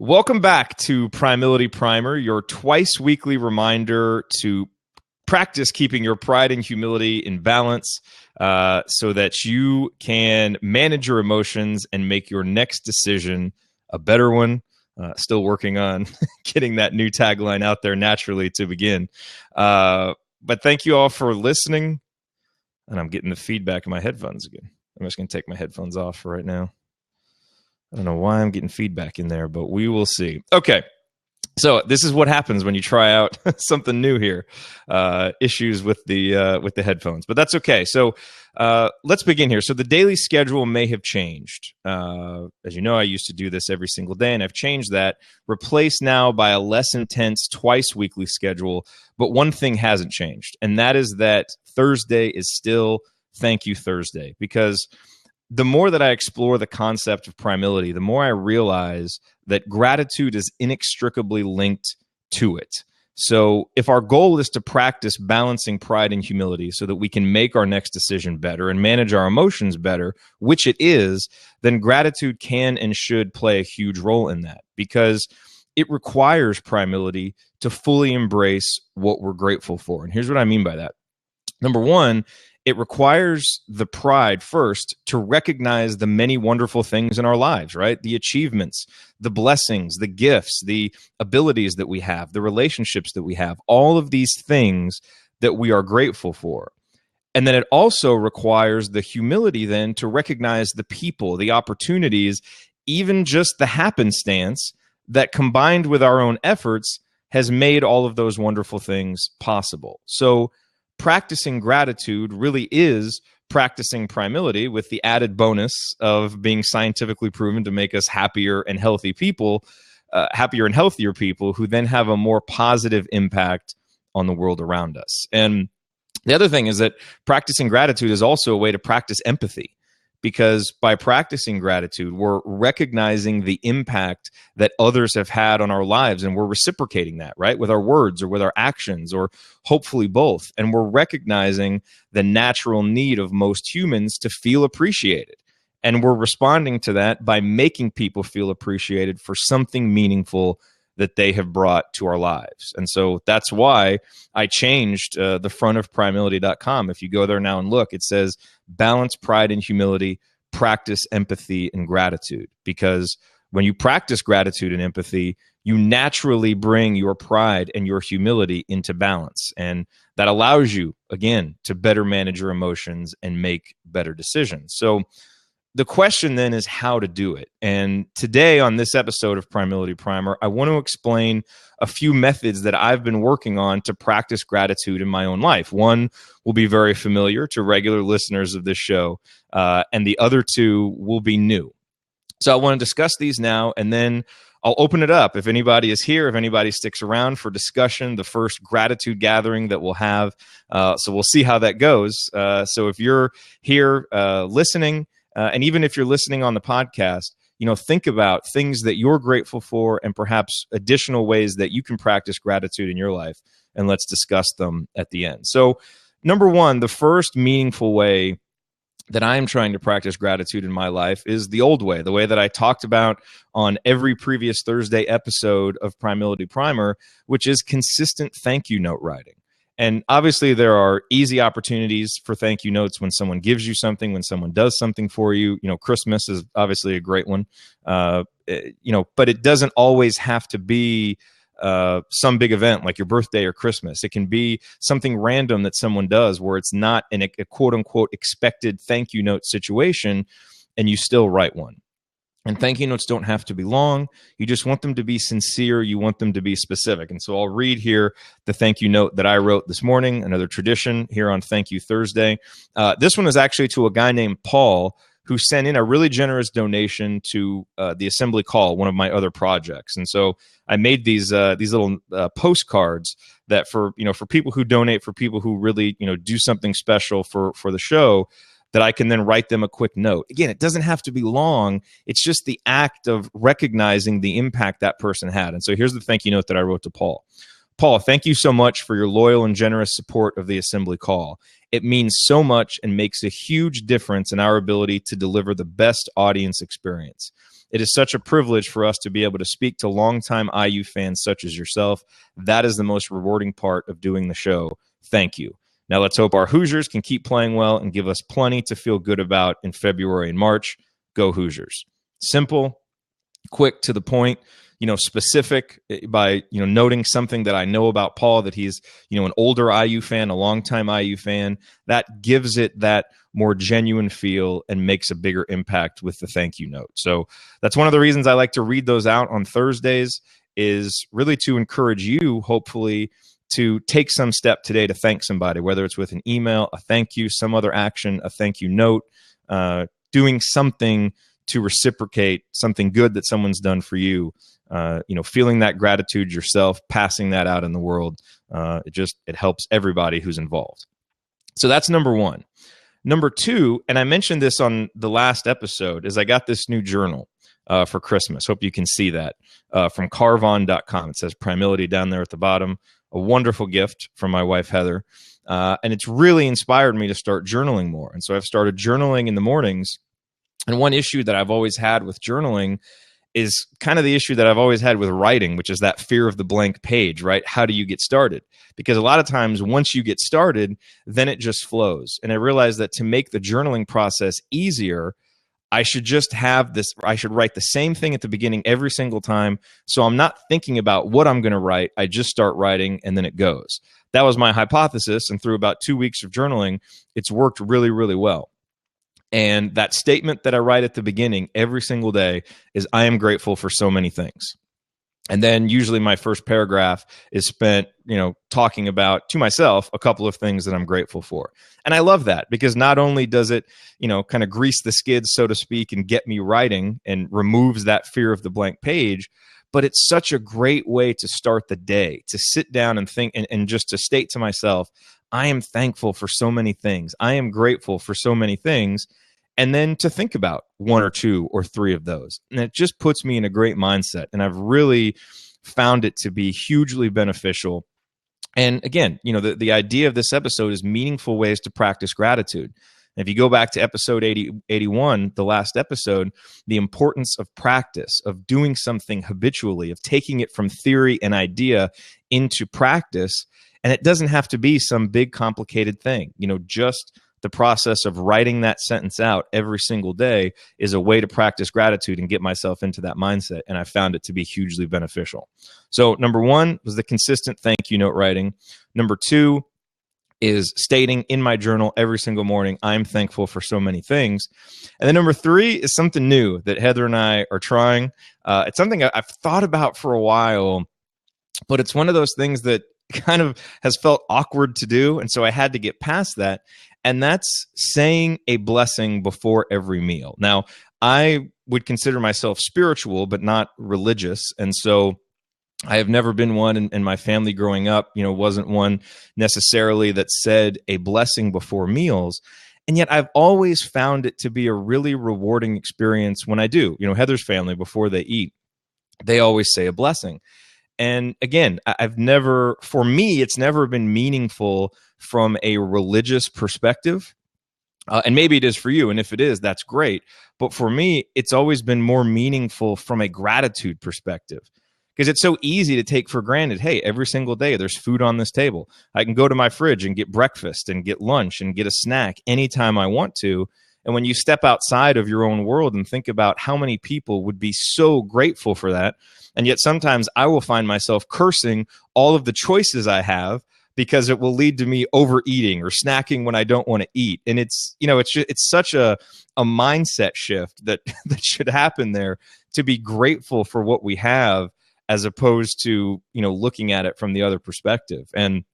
Welcome back to Primility Primer, your twice weekly reminder to practice keeping your pride and humility in balance so that you can manage your emotions and make your next decision a better one. Still working on getting that new tagline out there naturally to begin. But thank you all for listening. And I'm getting the feedback in my headphones again. I'm just going to take my headphones off for right now. I don't know why I'm getting feedback in there, but we will see. Okay, so this is what happens when you try out something new here. Issues with the headphones, but that's okay. So let's begin here. So the daily schedule may have changed. As you know, I used to do this every single day, and I've changed that, replaced now by a less intense twice weekly schedule. But one thing hasn't changed, and that is that Thursday is still Thank You Thursday, because the more that I explore the concept of primility, the more I realize that gratitude is inextricably linked to it. So if our goal is to practice balancing pride and humility so that we can make our next decision better and manage our emotions better, which it is, then gratitude can and should play a huge role in that, because it requires primility to fully embrace what we're grateful for. And here's what I mean by that. Number one, it requires the pride first to recognize the many wonderful things in our lives, right? The achievements, the blessings, the gifts, the abilities that we have, the relationships that we have, all of these things that we are grateful for. And then it also requires the humility then to recognize the people, the opportunities, even just the happenstance that combined with our own efforts has made all of those wonderful things possible. So practicing gratitude really is practicing primility, with the added bonus of being scientifically proven to make us happier and healthy people, happier and healthier people who then have a more positive impact on the world around us. And the other thing is that practicing gratitude is also a way to practice empathy, because by practicing gratitude, we're recognizing the impact that others have had on our lives, and we're reciprocating that, right, with our words or with our actions, or hopefully both. And we're recognizing the natural need of most humans to feel appreciated. And we're responding to that by making people feel appreciated for something meaningful that they have brought to our lives. And so that's why I changed the front of primility.com. If you go there now and look, it says balance pride and humility, practice empathy and gratitude. Because when you practice gratitude and empathy, you naturally bring your pride and your humility into balance. And that allows you, again, to better manage your emotions and make better decisions. So the question then is how to do it. And today on this episode of Primility Primer, I want to explain a few methods that I've been working on to practice gratitude in my own life. One will be very familiar to regular listeners of this show, and the other two will be new. So I want to discuss these now, and then I'll open it up. If anybody is here, if anybody sticks around for discussion, the first gratitude gathering that we'll have. So we'll see how that goes. So if you're here listening, and even if you're listening on the podcast, think about things that you're grateful for and perhaps additional ways that you can practice gratitude in your life. And let's discuss them at the end. So number one, the first meaningful way that I'm trying to practice gratitude in my life is the old way, the way that I talked about on every previous Thursday episode of Primility Primer, which is consistent thank you note writing. And obviously, there are easy opportunities for thank you notes when someone gives you something, when someone does something for you. Christmas is obviously a great one. But it doesn't always have to be some big event like your birthday or Christmas. It can be something random that someone does where it's not in a quote unquote expected thank you note situation, and you still write one. And thank you notes don't have to be long. You just want them to be sincere. You want them to be specific. And so I'll read here the thank you note that I wrote this morning, another tradition here on Thank You Thursday. This one is actually to a guy named Paul, who sent in a really generous donation to the Assembly Call, one of my other projects. And so I made these little postcards that for people who donate, for people who really do something special for the show, that I can then write them a quick note. Again, it doesn't have to be long. It's just the act of recognizing the impact that person had. And so here's the thank you note that I wrote to Paul. Paul, thank you so much for your loyal and generous support of the Assembly Call. It means so much and makes a huge difference in our ability to deliver the best audience experience. It is such a privilege for us to be able to speak to longtime IU fans such as yourself. That is the most rewarding part of doing the show. Thank you. Now let's hope our Hoosiers can keep playing well and give us plenty to feel good about in February and March. Go Hoosiers. Simple, quick, to the point, specific, by, noting something that I know about Paul, that he's, an older IU fan, a longtime IU fan. That gives it that more genuine feel and makes a bigger impact with the thank you note. So that's one of the reasons I like to read those out on Thursdays, is really to encourage you, hopefully, to take some step today to thank somebody, whether it's with an email, a thank you, some other action, a thank you note, doing something to reciprocate something good that someone's done for you. Feeling that gratitude yourself, passing that out in the world. It helps everybody who's involved. So that's number one. Number two, and I mentioned this on the last episode, is I got this new journal for Christmas. Hope you can see that from carvon.com. It says Primility down there at the bottom. A wonderful gift from my wife, Heather. And it's really inspired me to start journaling more. And so I've started journaling in the mornings. And one issue that I've always had with journaling is kind of the issue that I've always had with writing, which is that fear of the blank page, right? How do you get started? Because a lot of times once you get started, then it just flows. And I realized that to make the journaling process easier, I should just I should write the same thing at the beginning every single time. So I'm not thinking about what I'm going to write. I just start writing and then it goes. That was my hypothesis. And through about 2 weeks of journaling, it's worked really, really well. And that statement that I write at the beginning every single day is, I am grateful for so many things. And then usually my first paragraph is spent, talking about to myself a couple of things that I'm grateful for. And I love that, because not only does it, kind of grease the skids, so to speak, and get me writing and removes that fear of the blank page, but it's such a great way to start the day, to sit down and think and just to state to myself, I am thankful for so many things. I am grateful for so many things. And then to think about one or two or three of those. And it just puts me in a great mindset. And I've really found it to be hugely beneficial. And again, the idea of this episode is meaningful ways to practice gratitude. And if you go back to episode 81, the last episode, the importance of practice, of doing something habitually, of taking it from theory and idea into practice. And it doesn't have to be some big complicated thing. Just the process of writing that sentence out every single day is a way to practice gratitude and get myself into that mindset. And I found it to be hugely beneficial. So number one was the consistent thank you note writing. Number two is stating in my journal every single morning, I'm thankful for so many things. And then number three is something new that Heather and I are trying. It's something I've thought about for a while, but it's one of those things that kind of has felt awkward to do. And so I had to get past that. And that's saying a blessing before every meal. Now, I would consider myself spiritual, but not religious. And so I have never been one, and my family growing up, wasn't one necessarily that said a blessing before meals. And yet I've always found it to be a really rewarding experience when I do. Heather's family, before they eat, they always say a blessing. And again, for me, it's never been meaningful from a religious perspective. And maybe it is for you. And if it is, that's great. But for me, it's always been more meaningful from a gratitude perspective. Because it's so easy to take for granted, hey, every single day there's food on this table. I can go to my fridge and get breakfast and get lunch and get a snack anytime I want to. And when you step outside of your own world and think about how many people would be so grateful for that, and yet sometimes I will find myself cursing all of the choices I have because it will lead to me overeating or snacking when I don't want to eat. And it's such a mindset shift that should happen there, to be grateful for what we have as opposed to, looking at it from the other perspective. And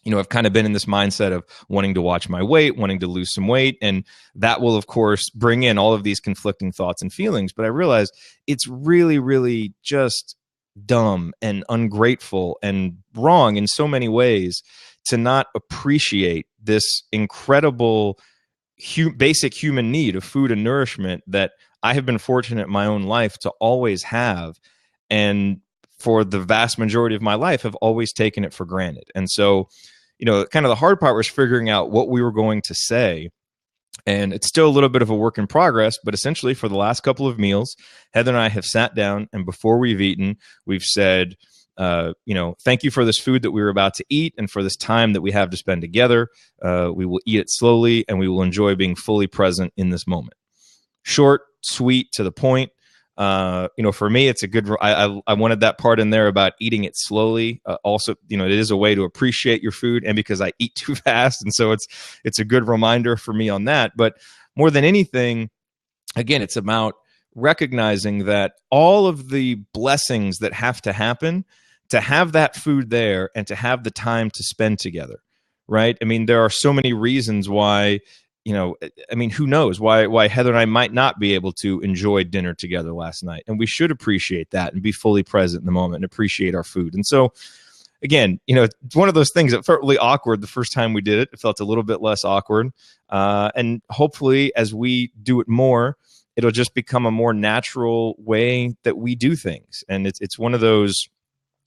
I've kind of been in this mindset of wanting to watch my weight, wanting to lose some weight. And that will, of course, bring in all of these conflicting thoughts and feelings. But I realize it's really, really just dumb and ungrateful and wrong in so many ways to not appreciate this incredible basic human need of food and nourishment that I have been fortunate in my own life to always have. And for the vast majority of my life, have always taken it for granted. And so, kind of the hard part was figuring out what we were going to say. And it's still a little bit of a work in progress, but essentially for the last couple of meals, Heather and I have sat down, and before we've eaten, we've said, thank you for this food that we were about to eat and for this time that we have to spend together. We will eat it slowly, and we will enjoy being fully present in this moment. Short, sweet, to the point. For me, it's a good, I wanted that part in there about eating it slowly. Also, it is a way to appreciate your food, and because I eat too fast. And so it's a good reminder for me on that. But more than anything, again, it's about recognizing that all of the blessings that have to happen to have that food there and to have the time to spend together, right? I mean, there are so many reasons why, who knows why Heather and I might not be able to enjoy dinner together last night. And we should appreciate that and be fully present in the moment and appreciate our food. And so, again, it's one of those things that felt really awkward the first time we did it. It felt a little bit less awkward. And hopefully, as we do it more, it'll just become a more natural way that we do things. And it's one of those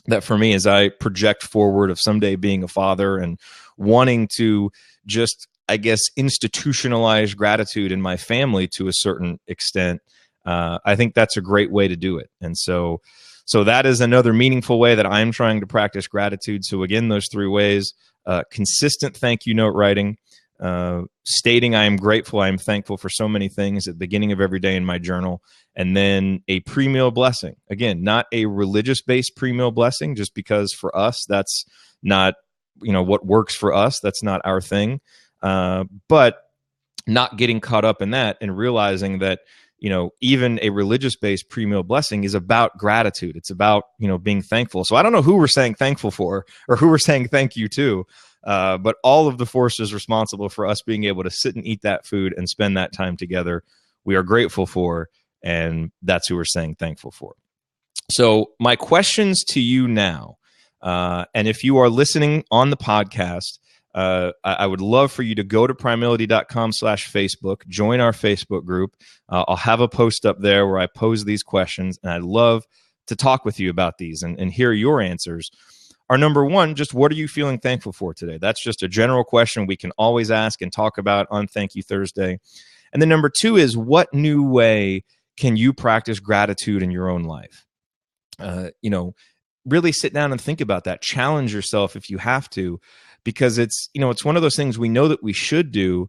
that, for me, as I project forward of someday being a father and wanting to just, I guess, institutionalize gratitude in my family to a certain extent, I think that's a great way to do it. And so that is another meaningful way that I'm trying to practice gratitude. So again, those three ways: consistent thank you note writing, stating I am grateful, I am thankful for so many things at the beginning of every day in my journal, and then a pre-meal blessing. Again, not a religious-based pre-meal blessing, just because for us, that's not, what works for us. That's not our thing. But not getting caught up in that and realizing that, even a religious-based pre-meal blessing is about gratitude. It's about, being thankful. So I don't know who we're saying thankful for or who we're saying thank you to, but all of the forces responsible for us being able to sit and eat that food and spend that time together, we are grateful for, and that's who we're saying thankful for. So my questions to you now, and if you are listening on the podcast, I would love for you to go to primility.com/Facebook, join our Facebook group. I'll have a post up there where I pose these questions, and I'd love to talk with you about these and hear your answers. Our number one, just what are you feeling thankful for today? That's just a general question we can always ask and talk about on Thank You Thursday. And then number two is, what new way can you practice gratitude in your own life? Really sit down and think about that. Challenge yourself if you have to, because it's one of those things we know that we should do,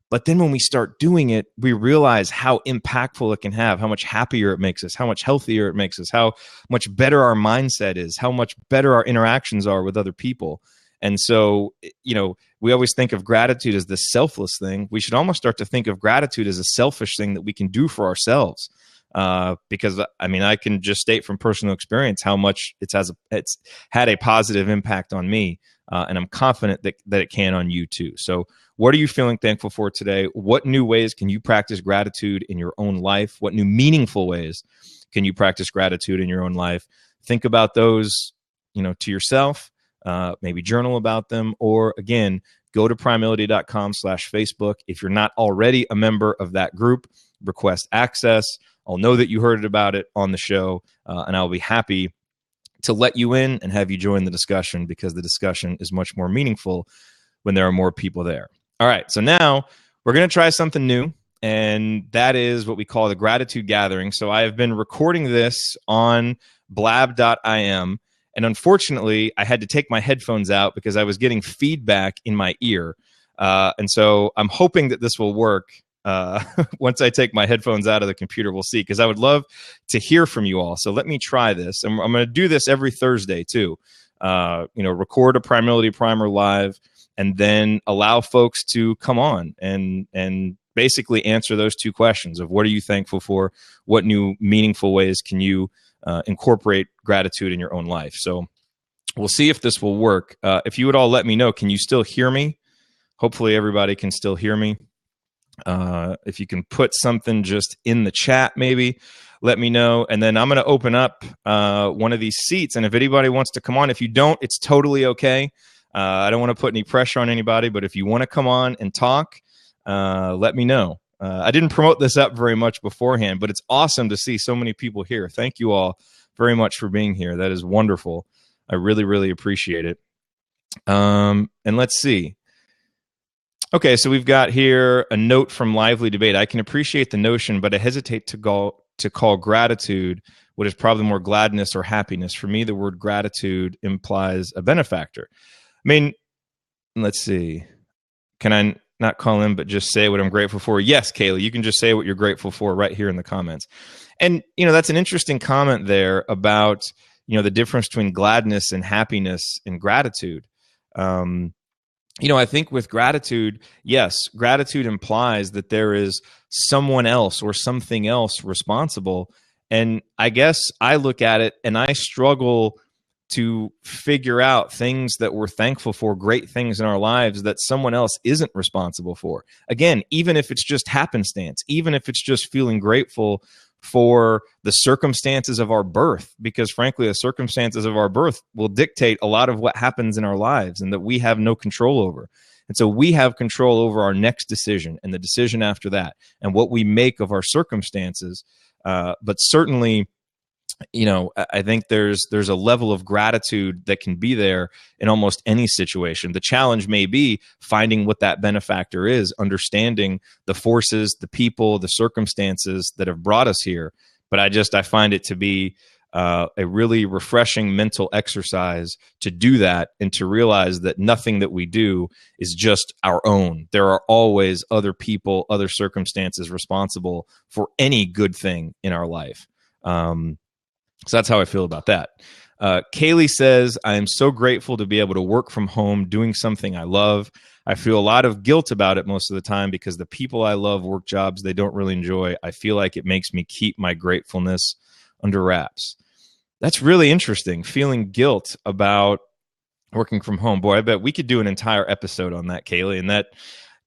but then when we start doing it, we realize how impactful it can have, how much happier it makes us, how much healthier it makes us, how much better our mindset is, how much better our interactions are with other people. And so, we always think of gratitude as this selfless thing. We should almost start to think of gratitude as a selfish thing that we can do for ourselves. Because I can just state from personal experience how much it's had a positive impact on me. And I'm confident that it can on you too. So what are you feeling thankful for today? What new ways can you practice gratitude in your own life? What new meaningful ways can you practice gratitude in your own life? Think about those, to yourself, maybe journal about them, or again, go to primility.com/Facebook. If you're not already a member of that group, request access. I'll know that you heard about it on the show, and I'll be happy to let you in and have you join the discussion, because the discussion is much more meaningful when there are more people there. All right, so now we're going to try something new, and that is what we call the gratitude gathering. So I have been recording this on blab.im, and unfortunately, I had to take my headphones out because I was getting feedback in my ear. And so I'm hoping that this will work. Once I take my headphones out of the computer, we'll see, because I would love to hear from you all. So let me try this. I'm going to do this every Thursday too. Record a Primility Primer live, and then allow folks to come on and basically answer those two questions of what are you thankful for? What new meaningful ways can you incorporate gratitude in your own life? So we'll see if this will work. If you would all let me know, can you still hear me? Hopefully everybody can still hear me. If you can put something just in the chat, maybe let me know. And then I'm going to open up one of these seats. And if anybody wants to come on, if you don't, it's totally okay. I don't want to put any pressure on anybody, but if you want to come on and talk, let me know. I didn't promote this up very much beforehand, but it's awesome to see so many people here. Thank you all very much for being here. That is wonderful. I really, really appreciate it. And let's see. Okay, so we've got here a note from Lively Debate. I can appreciate the notion, but I hesitate to call gratitude what is probably more gladness or happiness. For me, the word gratitude implies a benefactor. I mean, let's see. Can I not call in, but just say what I'm grateful for? Yes, Kaylee, you can just say what you're grateful for right here in the comments. And, that's an interesting comment there about, the difference between gladness and happiness and gratitude. I think with gratitude, yes, gratitude implies that there is someone else or something else responsible. And I guess I look at it and I struggle to figure out things that we're thankful for, great things in our lives that someone else isn't responsible for. Again, even if it's just happenstance, even if it's just feeling grateful for the circumstances of our birth, because frankly, the circumstances of our birth will dictate a lot of what happens in our lives and that we have no control over. And so we have control over our next decision and the decision after that and what we make of our circumstances. But certainly, I think there's a level of gratitude that can be there in almost any situation. The challenge may be finding what that benefactor is, understanding the forces, the people, the circumstances that have brought us here. But I find it to be a really refreshing mental exercise to do that and to realize that nothing that we do is just our own. There are always other people, other circumstances responsible for any good thing in our life. So that's how I feel about that. Kaylee says, I am so grateful to be able to work from home doing something I love. I feel a lot of guilt about it most of the time because the people I love work jobs they don't really enjoy. I feel like it makes me keep my gratefulness under wraps. That's really interesting, feeling guilt about working from home. Boy, I bet we could do an entire episode on that, Kaylee, and that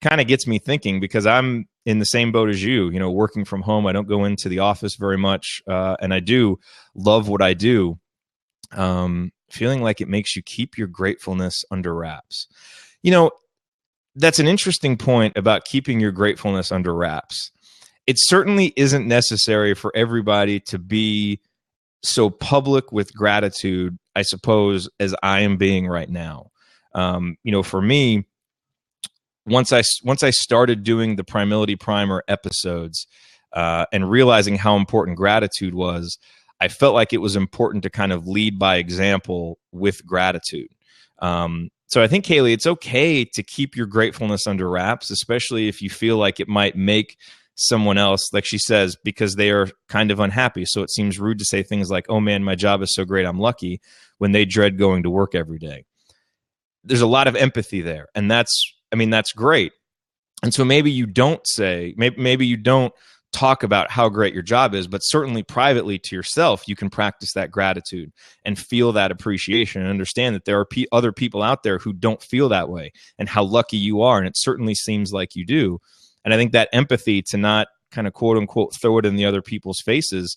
kind of gets me thinking because I'm in the same boat as you, working from home. I don't go into the office very much, and I do love what I do. Feeling like it makes you keep your gratefulness under wraps. That's an interesting point about keeping your gratefulness under wraps. It certainly isn't necessary for everybody to be so public with gratitude, I suppose, as I am being right now. For me, once I started doing the Primility Primer episodes and realizing how important gratitude was, I felt like it was important to kind of lead by example with gratitude. So I think, Kaylee, it's okay to keep your gratefulness under wraps, especially if you feel like it might make someone else, like she says, because they are kind of unhappy. So it seems rude to say things like, oh man, my job is so great, I'm lucky, when they dread going to work every day. There's a lot of empathy there. And that's great. And so maybe you don't say, maybe you don't talk about how great your job is, but certainly privately to yourself, you can practice that gratitude and feel that appreciation and understand that there are other people out there who don't feel that way and how lucky you are. And it certainly seems like you do. And I think that empathy to not kind of quote unquote throw it in the other people's faces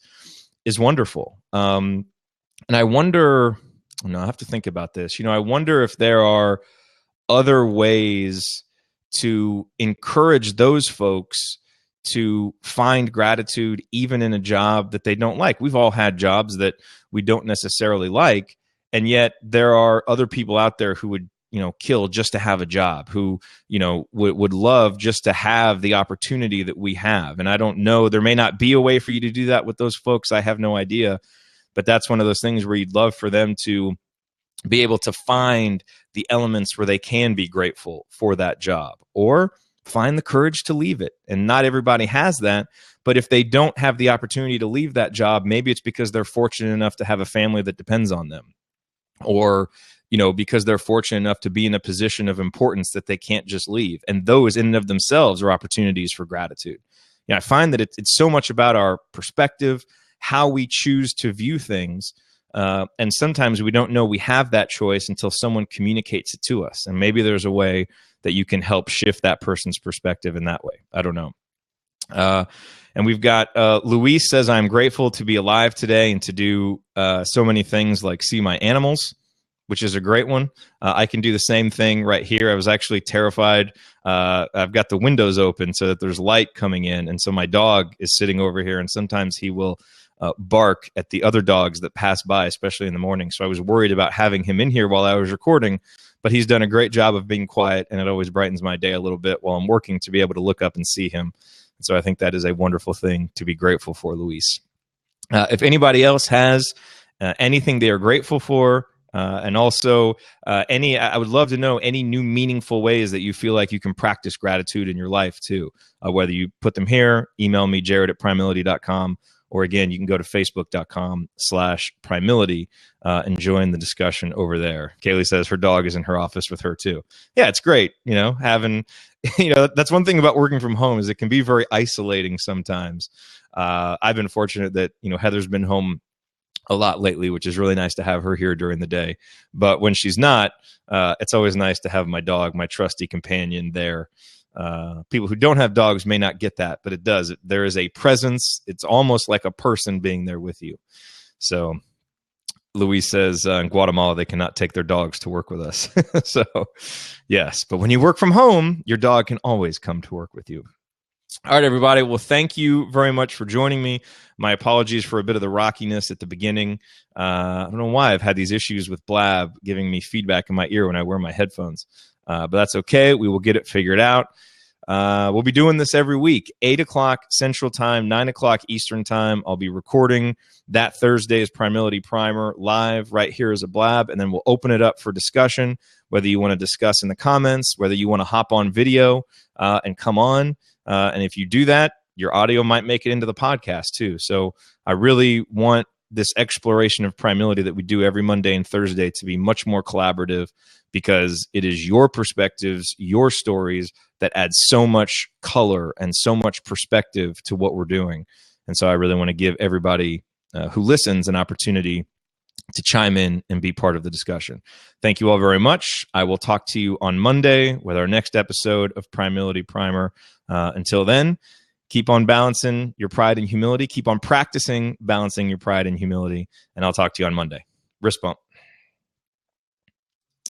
is wonderful. And I wonder, I have to think about this. I wonder if there are other ways to encourage those folks to find gratitude even in a job that they don't like. We've all had jobs that we don't necessarily like, and yet there are other people out there who would kill just to have a job, who would love just to have the opportunity that we have. And I don't know, there may not be a way for you to do that with those folks. I have no idea, but that's one of those things where you'd love for them to be able to find the elements where they can be grateful for that job, or find the courage to leave it. And not everybody has that, but if they don't have the opportunity to leave that job, maybe it's because they're fortunate enough to have a family that depends on them, or because they're fortunate enough to be in a position of importance that they can't just leave. And those in and of themselves are opportunities for gratitude. I find that it's so much about our perspective, how we choose to view things. And sometimes we don't know we have that choice until someone communicates it to us. And maybe there's a way that you can help shift that person's perspective in that way. I don't know. And we've got Luis says, I'm grateful to be alive today and to do so many things like see my animals, which is a great one. I can do the same thing right here. I was actually terrified. I've got the windows open so that there's light coming in. And so my dog is sitting over here, and sometimes he will bark at the other dogs that pass by, especially in the morning. So I was worried about having him in here while I was recording, but he's done a great job of being quiet, and it always brightens my day a little bit while I'm working to be able to look up and see him. And so I think that is a wonderful thing to be grateful for, Luis. If anybody else has anything they are grateful for, and also I would love to know any new meaningful ways that you feel like you can practice gratitude in your life too. Whether you put them here, email me, jared@primility.com, or again, you can go to facebook.com/primility and join the discussion over there. Kaylee says her dog is in her office with her too. Yeah, it's great. Having, that's one thing about working from home is it can be very isolating sometimes. I've been fortunate that, Heather's been home a lot lately, which is really nice to have her here during the day. But when she's not, it's always nice to have my dog, my trusty companion there. People who don't have dogs may not get that, but it does. There is a presence. It's almost like a person being there with you. So Luis says in Guatemala, they cannot take their dogs to work with us. So yes, but when you work from home, your dog can always come to work with you. All right, everybody. Well, thank you very much for joining me. My apologies for a bit of the rockiness at the beginning. I don't know why I've had these issues with Blab giving me feedback in my ear when I wear my headphones, but that's okay. We will get it figured out. We'll be doing this every week, 8 o'clock Central Time, 9 o'clock Eastern Time. I'll be recording that Thursday's Primility Primer live right here as a Blab, and then we'll open it up for discussion, whether you want to discuss in the comments, whether you want to hop on video and come on. And if you do that, your audio might make it into the podcast too. So I really want this exploration of Primility that we do every Monday and Thursday to be much more collaborative, because it is your perspectives, your stories that add so much color and so much perspective to what we're doing. And so I really want to give everybody who listens an opportunity to chime in and be part of the discussion. Thank you all very much. I will talk to you on Monday with our next episode of Primility Primer. Until then, keep on balancing your pride and humility. Keep on practicing balancing your pride and humility. And I'll talk to you on Monday. Wrist bump.